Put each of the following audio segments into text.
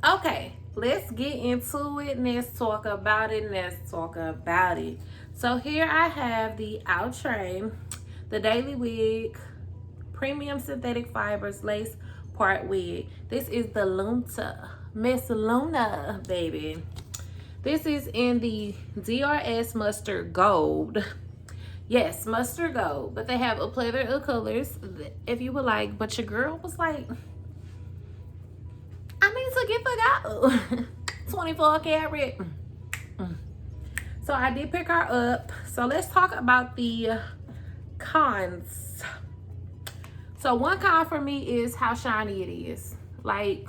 Okay, let's get into it. Let's talk about it. Let's talk about it. So here I have the Outre, the Daily Wig, Premium Synthetic Fibers Lace Part Wig. This is the Lunta, Miss Luna, baby. This is in the DRS Mustard Gold. Yes, mustard gold. But they have a plethora of colors if you would like. But your girl was like, I need to get the gold. 24 karat. So I did pick her up. So let's talk about the cons. So one con for me is how shiny it is. Like,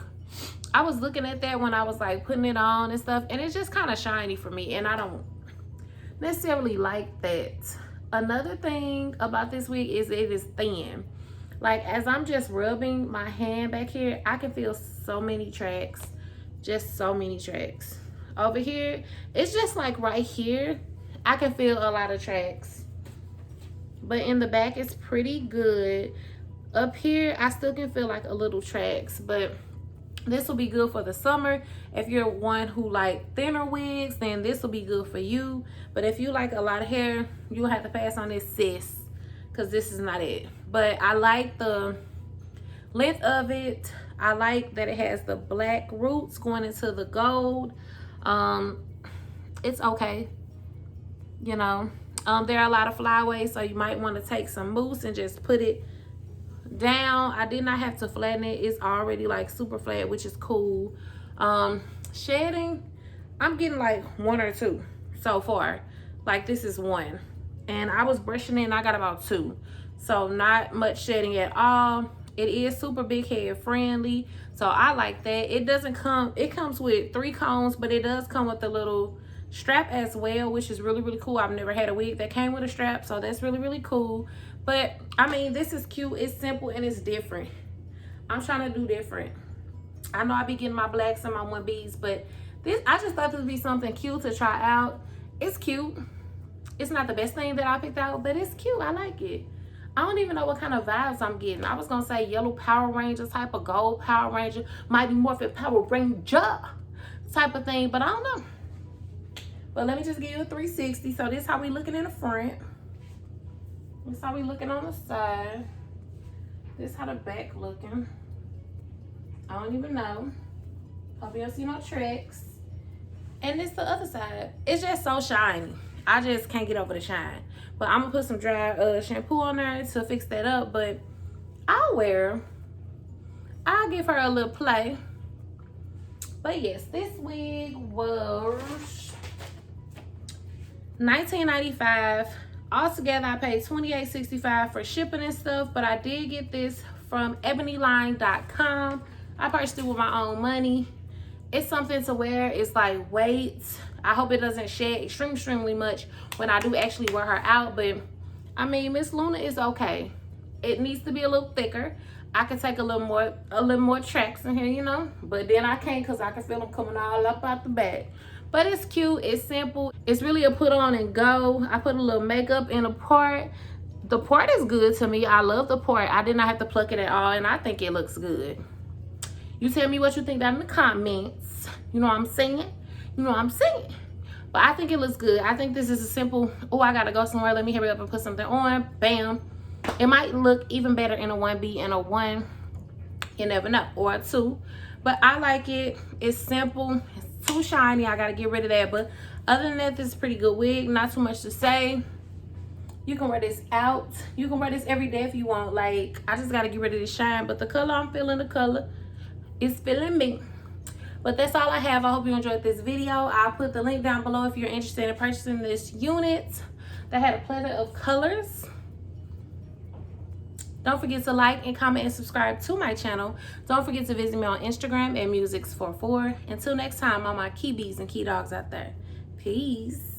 I was looking at that when I was like putting it on and stuff, and it's just kind of shiny for me, and I don't necessarily like that. Another thing about this wig is it is thin. Like, as I'm just rubbing my hand back here, I can feel so many tracks. Just so many tracks. Over here, it's just like right here, I can feel a lot of tracks. But in the back, it's pretty good. Up here, I still can feel like a little tracks, but this will be good for the summer. If you're one who like thinner wigs, then this will be good for you. But if you like a lot of hair, you'll have to pass on this, sis, because this is not it. But I like the length of it. I like that it has the black roots going into the gold. It's okay, you know. There are a lot of flyaways, so you might want to take some mousse and just put it down. I did not have to flatten it. It's already like super flat, which is cool. Shedding, I'm getting like 1 or 2 so far. Like, this is 1, and I was brushing it and I got about 2, so not much shedding at all. It is super big head friendly, so I like that. It doesn't come, it comes with 3 combs, but it does come with a little strap as well, which is really cool. I've never had a wig that came with a strap, so that's really cool. But I mean, this is cute. It's simple and it's different. I'm trying to do different. I know I be getting my blacks and my 1Bs, but this, I just thought this would be something cute to try out. It's cute. It's not the best thing that I picked out, but it's cute. I like it. I don't even know what kind of vibes I'm getting. I was gonna say yellow Power Ranger type of, gold Power Ranger, might be Morphin Power Ranger type of thing, but I don't know. But let me just give you a 360. So this is how we looking in the front. This is how we looking on the side. This is how the back looking. I don't even know. Hope you don't see no tracks. And this the other side. It's just so shiny. I just can't get over the shine. But I'm gonna put some dry shampoo on there to fix that up. But I'll wear her. I'll give her a little play. But yes, this wig was $19.95. Altogether, I paid $28.65 for shipping and stuff, but I did get this from ebonyline.com. I purchased it with my own money. It's something to wear. It's like weight. I hope it doesn't shed extremely much when I do actually wear her out, but I mean, Miss Luna is okay. It needs to be a little thicker. I can take a little more tracks in here, you know, but then I can't because I can feel them coming all up out the back. But it's cute, it's simple, it's really a put on and go. I put a little makeup in a part. The part is good to me. I love the part. I did not have to pluck it at all, and I think it looks good. You tell me what you think down in the comments. You know what I'm saying? You know what I'm saying? But I think it looks good. I think this is a simple, oh, I gotta go somewhere, let me hurry up and put something on. Bam. It might look even better in a 1B and a 1. You never know. Or a 2. But I like it. It's simple. It's too shiny. I gotta get rid of that. But other than that, this is a pretty good wig. Not too much to say. You can wear this out. You can wear this every day if you want. Like, I just gotta get rid of this shine. But the color, I'm feeling the color. It's feeling me. But that's all I have. I hope you enjoyed this video. I'll put the link down below if you're interested in purchasing this unit that had a plethora of colors. Don't forget to like and comment and subscribe to my channel. Don't forget to visit me on Instagram at Musics44. Until next time, all my key bees and key dogs out there. Peace.